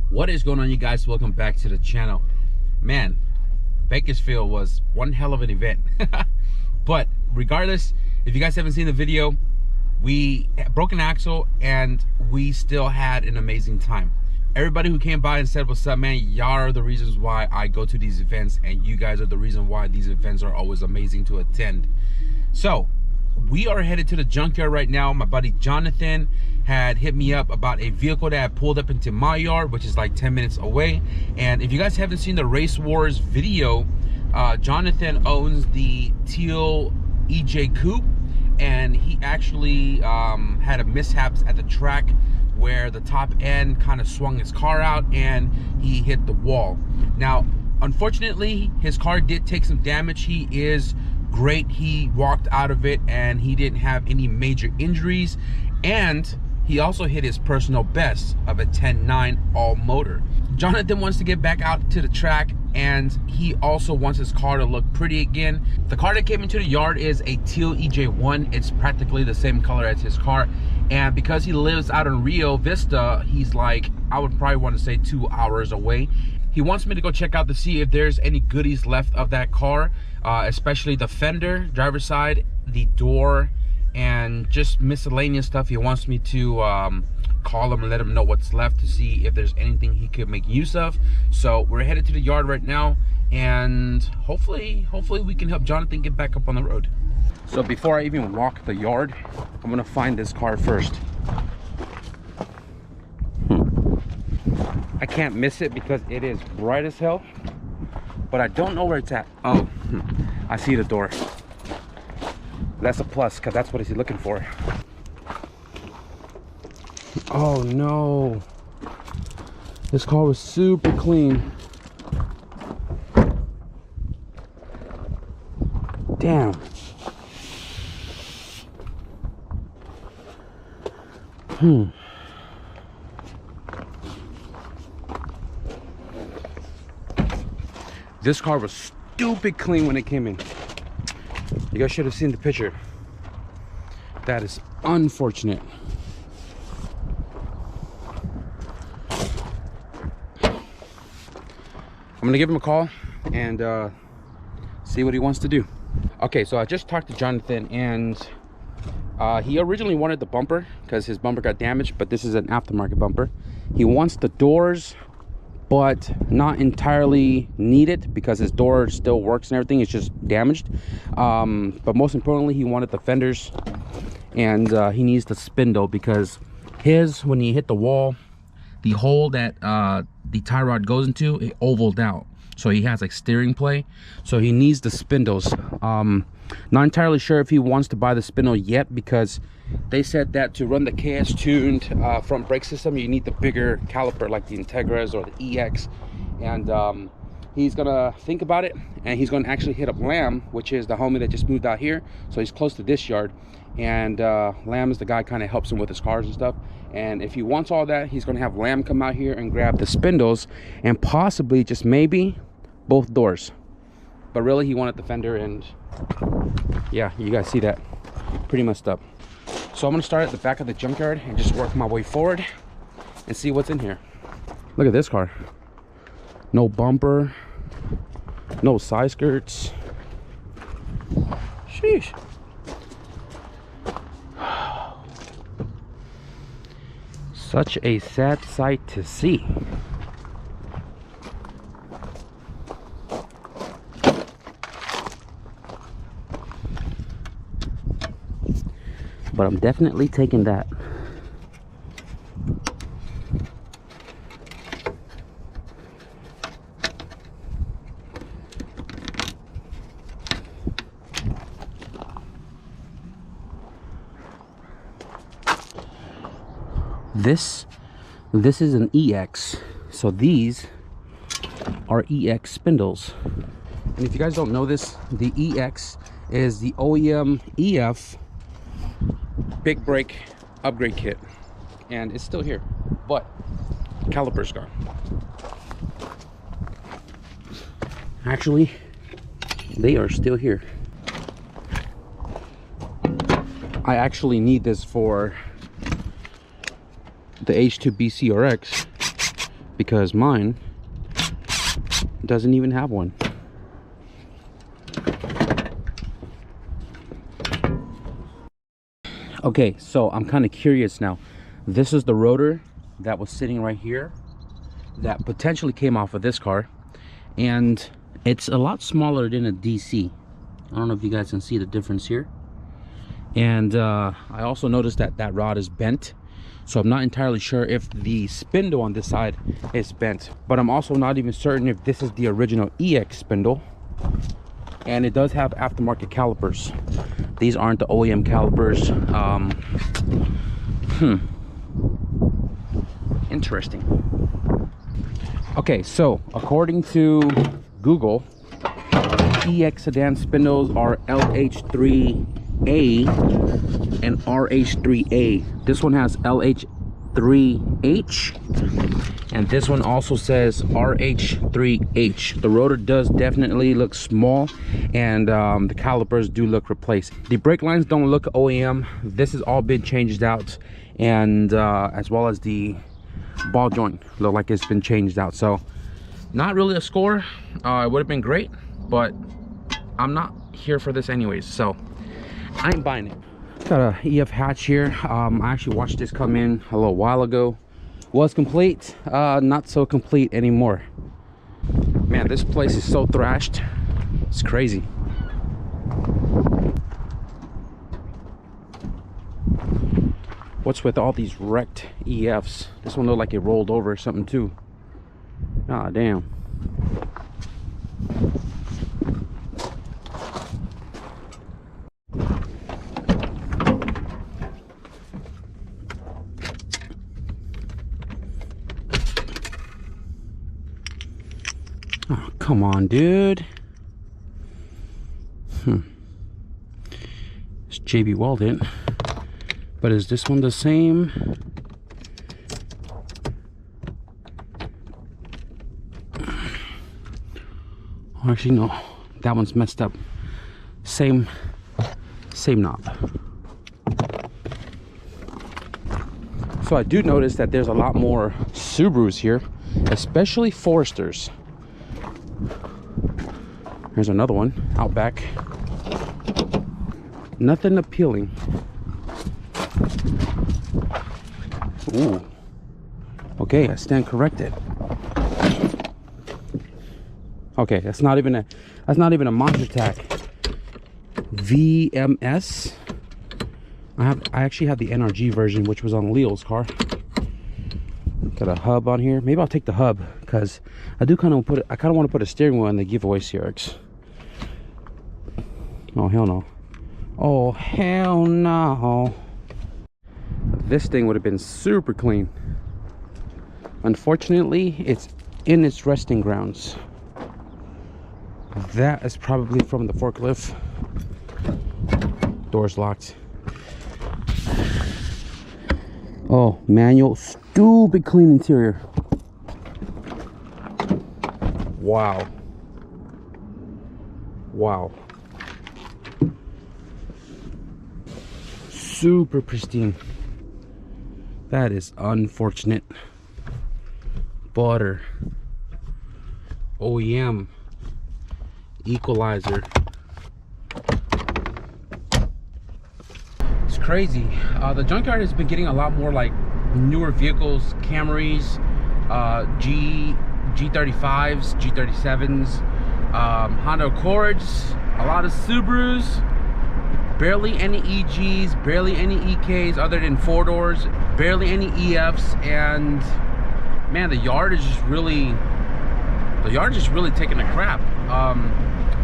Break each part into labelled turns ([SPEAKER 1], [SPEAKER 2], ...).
[SPEAKER 1] What is going on, you guys? Welcome back to the channel. Man, Bakersfield was one hell of an event. But regardless, if you guys haven't seen the video, we broke an axle and we still had an amazing time. Everybody who came by and said what's up, man, y'all are the reasons why I go to these events, and you guys are the reason why these events are always amazing to attend. So we are headed to the junkyard right now. My buddy Jonathan had hit me up about a vehicle that had pulled up into my yard, which is like 10 minutes away. And if you guys haven't seen the Race Wars video, Jonathan owns the teal EJ coupe, and he actually had a mishaps at the track where the top end kind of swung his car out and he hit the wall. Now, unfortunately, his car did take some damage. He is great. He walked out of it and he didn't have any major injuries, and he also hit his personal best of a 10.9 all motor. Jonathan wants to get back out to the track, and he also wants his car to look pretty again. The car that came into the yard is a teal EJ1. It's practically the same color as his car, and because he lives out in Rio Vista, he's like, I would probably want to say 2 hours away. He wants me to go check out to see if there's any goodies left of that car, especially the fender, driver's side, the door, and just miscellaneous stuff. He wants me to call him and let him know what's left to see if there's anything he could make use of. So we're headed to the yard right now, and hopefully we can help Jonathan get back up on the road. So before I even walk the yard, I'm gonna find this car first. I can't miss it because it is bright as hell, but I don't know where it's at. Oh, I see the door. That's a plus, because that's what he's looking for. Oh no, this car was super clean. Damn. This car was stupid clean when it came in. You guys should have seen the picture. That is unfortunate. I'm gonna give him a call and see what he wants to do. Okay, so I just talked to Jonathan, and he originally wanted the bumper because his bumper got damaged, but this is an aftermarket bumper. He wants the doors, but not entirely needed because his door still works and everything. It's just damaged. But most importantly, he wanted the fenders, and he needs the spindle because his, when he hit the wall, the hole that the tie rod goes into, it ovaled out. So he has like steering play. So he needs the spindles. Not entirely sure if he wants to buy the spindle yet, because they said that to run the KS tuned front brake system, you need the bigger caliper like the Integras or the EX. And he's gonna think about it, and he's gonna actually hit up Lamb, which is the homie that just moved out here. So he's close to this yard, and Lamb is the guy kind of helps him with his cars and stuff. And if he wants all that, he's gonna have Lamb come out here and grab the spindles and possibly, just maybe, both doors. But really, he wanted the fender, and yeah, you guys see that, pretty messed up. So I'm gonna start at the back of the junkyard and just work my way forward and see what's in here. Look at this car. No bumper, no side skirts. Sheesh. Such a sad sight to see. But I'm definitely taking that. This is an EX. So these are EX spindles. And if you guys don't know this, the EX is the OEM EF big brake upgrade kit, and it's still here, but caliper's gone. Actually, they are still here. I actually need this for the H2 BCRX because mine doesn't even have one. Okay, so I'm kind of curious now. This is the rotor that was sitting right here that potentially came off of this car, and it's a lot smaller than a DC. I don't know if you guys can see the difference here. And I also noticed that that rod is bent, so I'm not entirely sure if the spindle on this side is bent, but I'm also not even certain if this is the original EX spindle. And it does have aftermarket calipers. These aren't the OEM calipers. Interesting. Okay, so according to Google, EX sedan spindles are LH3A and RH3A. This one has LH3H, and this one also says RH3H. The rotor does definitely look small, and the calipers do look replaced. The brake lines don't look OEM. This has all been changed out, and as well as the ball joint look like it's been changed out. So not really a score. It would have been great, but I'm not here for this anyways, so I ain't buying it. Got a EF hatch here. I actually watched this come in a little while ago. Was complete, not so complete anymore. Man, this place is so thrashed, it's crazy. What's with all these wrecked EFs? This one looked like it rolled over or something too. Ah, damn. Oh, come on, dude. It's JB Welded. But is this one the same? Oh, actually, no. That one's messed up. Same knob. So I do notice that there's a lot more Subarus here, especially Foresters. Here's another one, Outback. Nothing appealing. Ooh. Okay, I stand corrected. Okay, that's not even a Monster Attack. VMS. I actually have the NRG version, which was on Leo's car. Got a hub on here. Maybe I'll take the hub because I kind of want to put a steering wheel in the giveaway CRX. Oh hell no. Oh hell no. This thing would have been super clean. Unfortunately, it's in its resting grounds. That is probably from the forklift. Doors locked. Oh, manual, stupid clean interior. Wow. Wow. Super pristine. That is unfortunate. Butter. OEM. Equalizer. It's crazy. The junkyard has been getting a lot more like newer vehicles, Camrys, G35s, G37s, Honda Accords, a lot of Subarus, barely any EGs, barely any EKs other than 4-doors, barely any EFs, and man, the yard is just really taking a crap.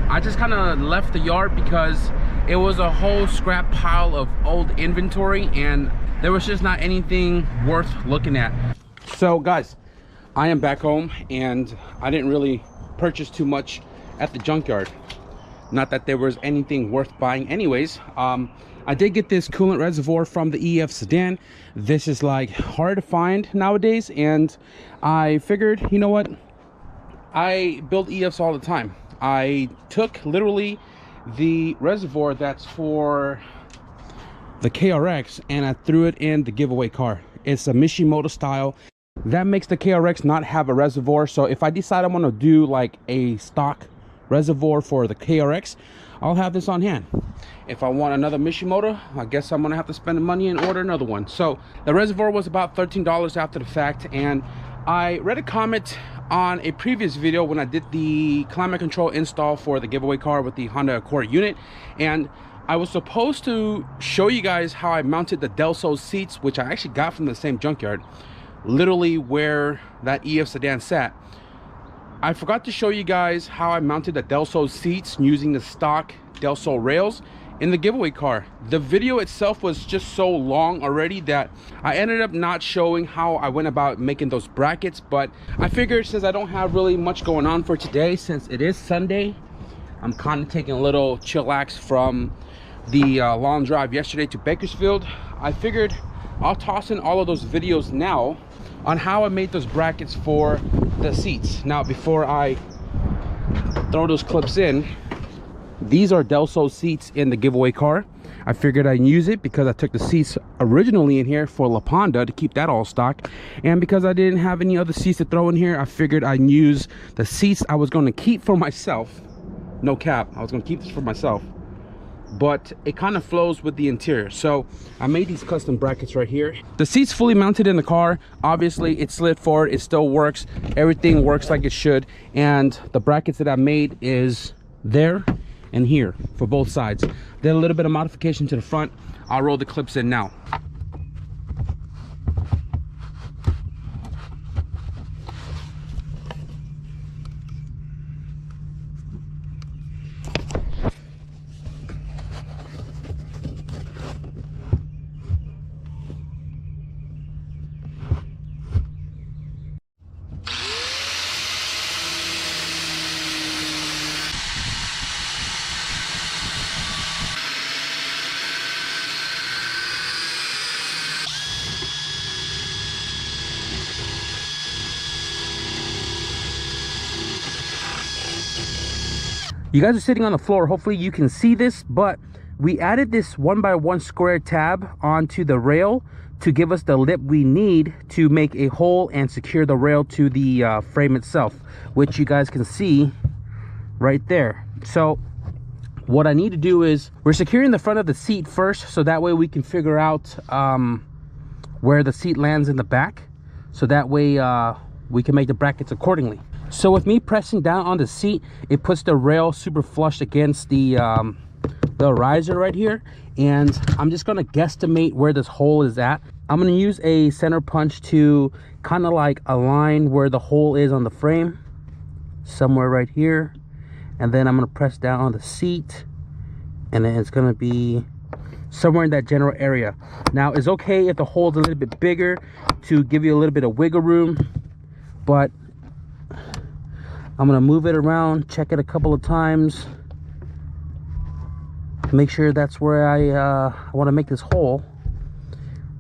[SPEAKER 1] I just kind of left the yard because it was a whole scrap pile of old inventory and there was just not anything worth looking at. So guys, I am back home and I didn't really purchase too much at the junkyard. Not that there was anything worth buying anyways. I did get this coolant reservoir from the EF sedan. This is like hard to find nowadays, and I figured, you know what, I build EFs all the time. I took literally the reservoir that's for the KRX and I threw it in the giveaway car. It's a Mishimoto style. that makes the KRX not have a reservoir. So if I decide I want to do like a stock reservoir for the KRX, I'll have this on hand. If I want another Mishimoto, I guess I'm gonna have to spend the money and order another one. So the reservoir was about $13 after the fact, and I read a comment on a previous video when I did the climate control install for the giveaway car with the Honda Accord unit, and I was supposed to show you guys how I mounted the Delso seats, which I actually got from the same junkyard, literally where that EF sedan sat. I forgot to show you guys how I mounted the Delso seats using the stock Delso rails in the giveaway car. The video itself was just so long already that I ended up not showing how I went about making those brackets, but I figured since I don't have really much going on for today, since it is Sunday, I'm kind of taking a little chillax from the long drive yesterday to Bakersfield. I figured I'll toss in all of those videos now on how I made those brackets for the seats. Now, before I throw those clips in, these are Delso seats in the giveaway car. I figured I'd use it because I took the seats originally in here for La Ponda to keep that all stock, and because I didn't have any other seats to throw in here, I figured I'd use the seats I was going to keep for myself. No cap, I was going to keep this for myself, but it kind of flows with the interior. So I made these custom brackets right here. The seat's fully mounted in the car. Obviously it slid forward, it still works, everything works like it should, and the brackets that I made is there and here for both sides. Did a little bit of modification to the front. I'll roll the clips in now. You guys are sitting on the floor, hopefully you can see this, but we added this 1x1 square tab onto the rail to give us the lip we need to make a hole and secure the rail to the frame itself, which you guys can see right there. So what I need to do is, we're securing the front of the seat first, so that way we can figure out where the seat lands in the back, so that way we can make the brackets accordingly. So with me pressing down on the seat, it puts the rail super flush against the riser right here, and I'm just going to guesstimate where this hole is at. I'm going to use a center punch to kind of like align where the hole is on the frame, somewhere right here, and then I'm going to press down on the seat, and then it's going to be somewhere in that general area. Now it's okay if the hole's a little bit bigger to give you a little bit of wiggle room, but I'm gonna move it around, check it a couple of times, make sure that's where I want to make this hole.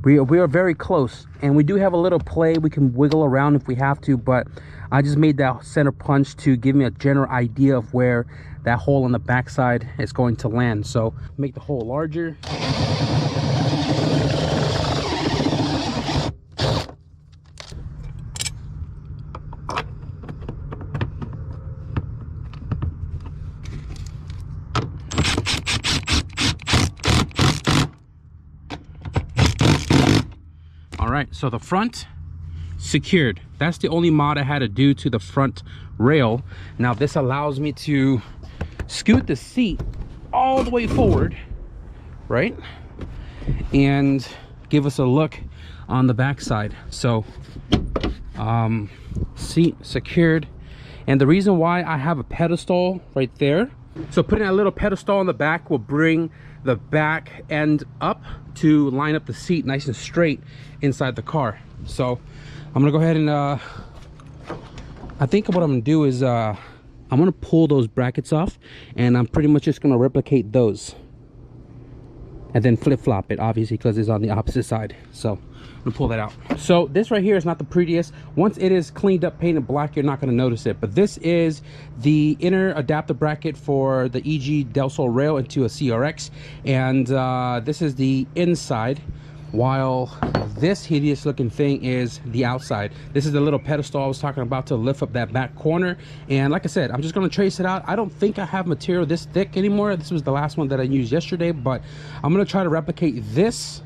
[SPEAKER 1] We are very close, and we do have a little play. We can wiggle around if we have to, but I just made that center punch to give me a general idea of where that hole on the backside is going to land. So make the hole larger. Alright, so the front secured. That's the only mod I had to do to the front rail. Now this allows me to scoot the seat all the way forward, right, and give us a look on the back side. So seat secured, and the reason why I have a pedestal right there, so putting a little pedestal on the back will bring the back end up to line up the seat nice and straight inside the car. So I'm gonna go ahead and I think what I'm gonna do is I'm gonna pull those brackets off, and I'm pretty much just gonna replicate those and then flip-flop it, obviously, because it's on the opposite side. So I'm gonna pull that out. So this right here is not the prettiest. Once it is cleaned up, painted black, you're not gonna notice it, but this is the inner adapter bracket for the EG Delso rail into a CRX, and this is the inside. while this hideous looking thing is the outside. This is the little pedestal I was talking about to lift up that back corner. And like I said, I'm just going to trace it out. I don't think I have material this thick anymore. This was the last one that I used yesterday, but I'm going to try to replicate this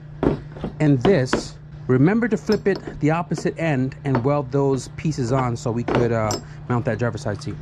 [SPEAKER 1] and this. Remember to flip it the opposite end and weld those pieces on so we could mount that driver's side seat.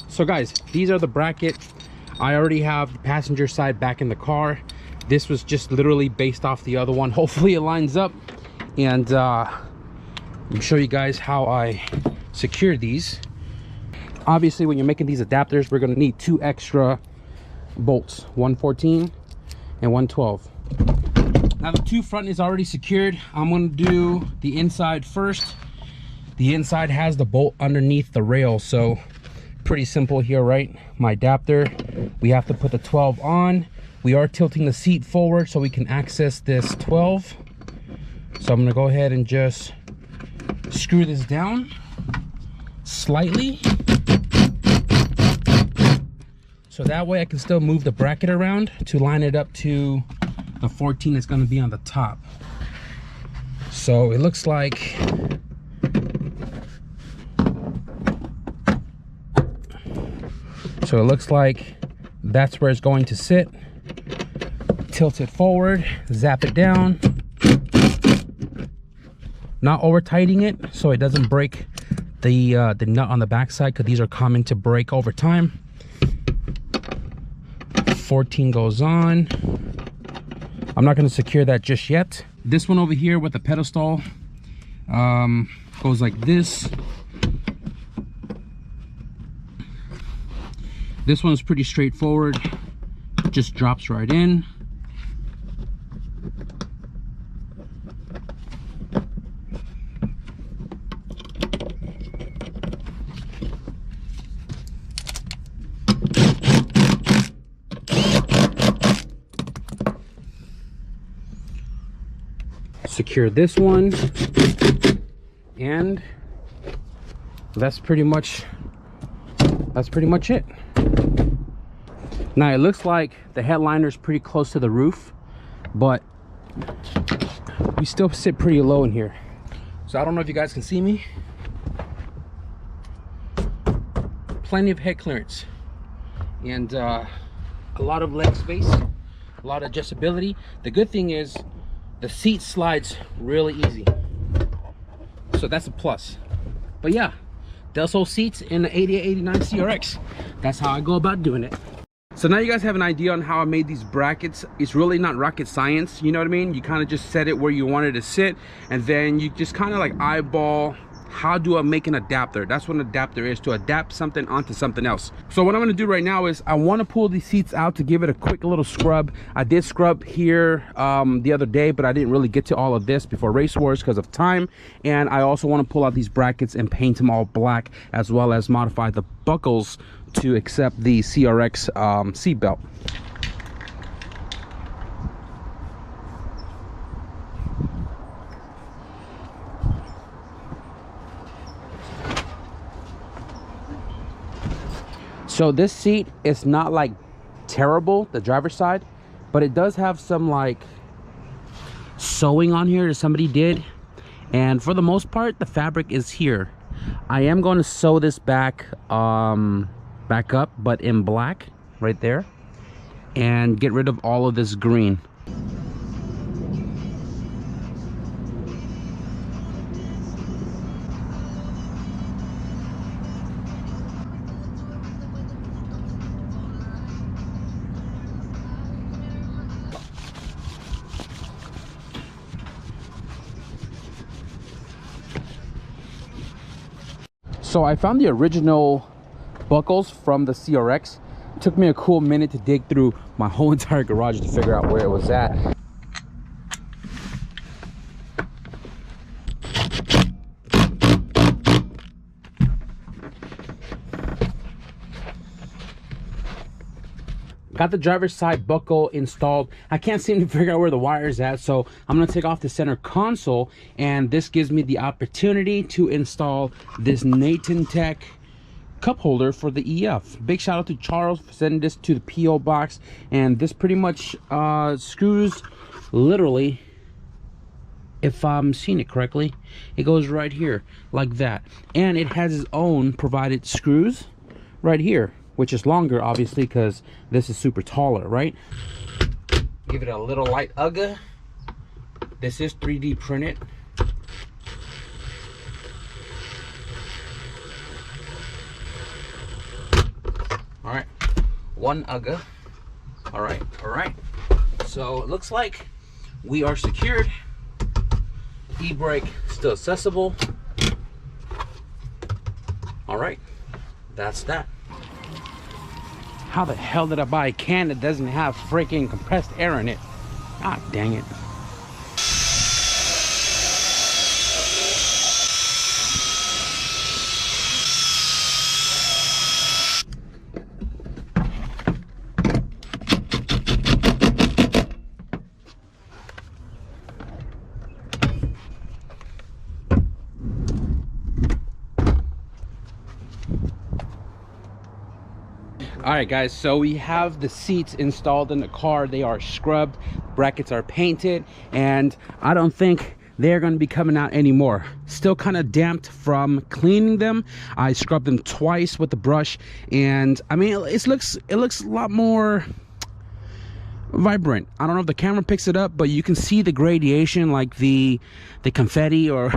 [SPEAKER 1] So guys, these are the brackets. I already have the passenger side back in the car. This was just literally based off the other one. Hopefully it lines up, and I'll show you guys how I secure these. Obviously when you're making these adapters, we're going to need 2 extra bolts, 114 and 112. Now the 2 front is already secured. I'm going to do the inside first. The inside has the bolt underneath the rail, so pretty simple here, right? My adapter, we have to put the 12 on. We are tilting the seat forward so we can access this 12. So I'm gonna go ahead and just screw this down slightly, so that way I can still move the bracket around to line it up to the 14 that's gonna be on the top. So it looks like that's where it's going to sit. Tilt it forward, zap it down, not over tightening it so it doesn't break the nut on the back side, because these are common to break over time. 14 goes on. I'm not going to secure that just yet. This one over here with the pedestal goes like this. This one's pretty straightforward, just drops right in. Secure this one, and that's pretty much it. Now it looks like the headliner is pretty close to the roof, but we still sit pretty low in here. So I don't know if you guys can see me. Plenty of head clearance, and a lot of leg space, a lot of adjustability. The good thing is the seat slides really easy, so that's a plus. But yeah, Delso seats in the 8889 CRX. That's how I go about doing it. So now you guys have an idea on how I made these brackets. It's really not rocket science, you know what I mean? You kind of just set it where you want it to sit, and then you just kind of like eyeball, how do I make an adapter? That's what an adapter is, to adapt something onto something else. So what I'm going to do right now is I want to pull these seats out to give it a quick little scrub. I did scrub here the other day, but I didn't really get to all of this before Race Wars because of time. And I also want to pull out these brackets and paint them all black, as well as modify the buckles to accept the CRX seat belt. So this seat is not like terrible, the driver's side, but it does have some like sewing on here that somebody did, and for the most part the fabric is here. I am going to sew this back up, but in black right there, and get rid of all of this green. So I found the original buckles from the CRX. It took me a cool minute to dig through my whole entire garage to figure out where it was at. Got the driver's side buckle installed. I can't seem to figure out where the wire is at, so I'm gonna take off the center console, and this gives me the opportunity to install this Nathan Tech cup holder for the EF. Big shout out to Charles for sending this to the PO box, and this pretty much screws literally, if I'm seeing it correctly, it goes right here like that, and it has its own provided screws right here, which is longer obviously because this is super taller, right? Give it a little light ugga. This is 3D printed. All right, one ugga. All right. So it looks like we are secured. E-brake still accessible. All right, that's that. How the hell did I buy a can that doesn't have freaking compressed air in it? God dang it. All right guys, so we have the seats installed in the car. They are scrubbed, brackets are painted, and I don't think they're going to be coming out anymore. Still kind of damped from cleaning them. I scrubbed them twice with the brush, and I mean it looks a lot more vibrant. I don't know if the camera picks it up, but you can see the gradation, like the confetti or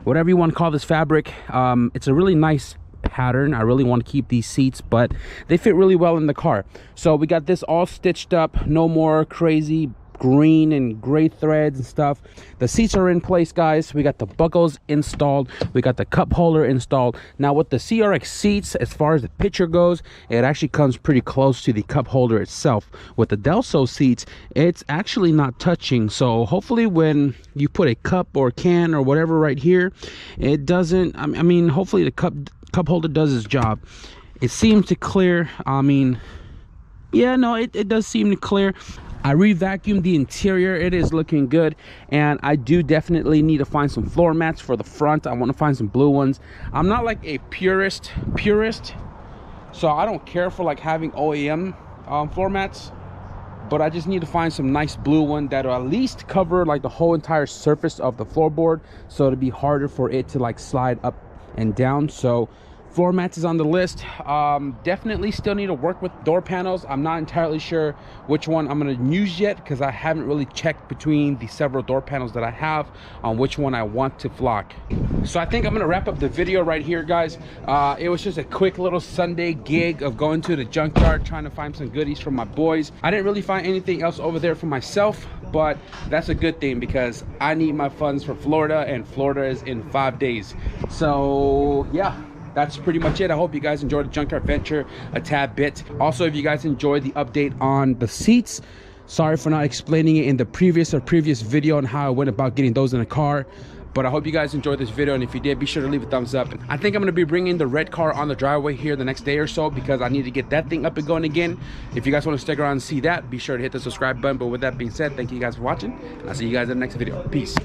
[SPEAKER 1] whatever you want to call this fabric. It's a really nice pattern. I really want to keep these seats, but they fit really well in the car. So we got this all stitched up, no more crazy green and gray threads and stuff. The seats are in place, guys. We got the buckles installed, we got the cup holder installed. Now with the CRX seats, as far as the picture goes, it actually comes pretty close to the cup holder itself. With the Delso seats, it's actually not touching, so hopefully when you put a cup or can or whatever right here, it doesn't, I mean hopefully the cup holder does its job. It seems to clear. I mean, yeah, no, it does seem to clear. I re-vacuumed the interior. It is looking good, and I do definitely need to find some floor mats for the front. I want to find some blue ones. I'm not like a purist, so I don't care for like having OEM floor mats, but I just need to find some nice blue one that'll at least cover like the whole entire surface of the floorboard, so it'll be harder for it to like slide up and down. So floor mats is on the list. Definitely still need to work with door panels. I'm not entirely sure which one I'm going to use yet, because I haven't really checked between the several door panels that I have on which one I want to flock. So I think I'm going to wrap up the video right here, guys. It was just a quick little Sunday gig of going to the junkyard, trying to find some goodies for my boys. I didn't really find anything else over there for myself, but that's a good thing because I need my funds for Florida, and Florida is in 5 days. So yeah, that's pretty much it. I hope you guys enjoyed the junkyard venture a tad bit. Also, if you guys enjoyed the update on the seats, sorry for not explaining it in the previous video on how I went about getting those in the car, but I hope you guys enjoyed this video, and if you did, be sure to leave a thumbs up. I think I'm going to be bringing the red car on the driveway here the next day or so, because I need to get that thing up and going again. If you guys want to stick around and see that, be sure to hit the subscribe button. But with that being said, thank you guys for watching, and I'll see you guys in the next video. Peace.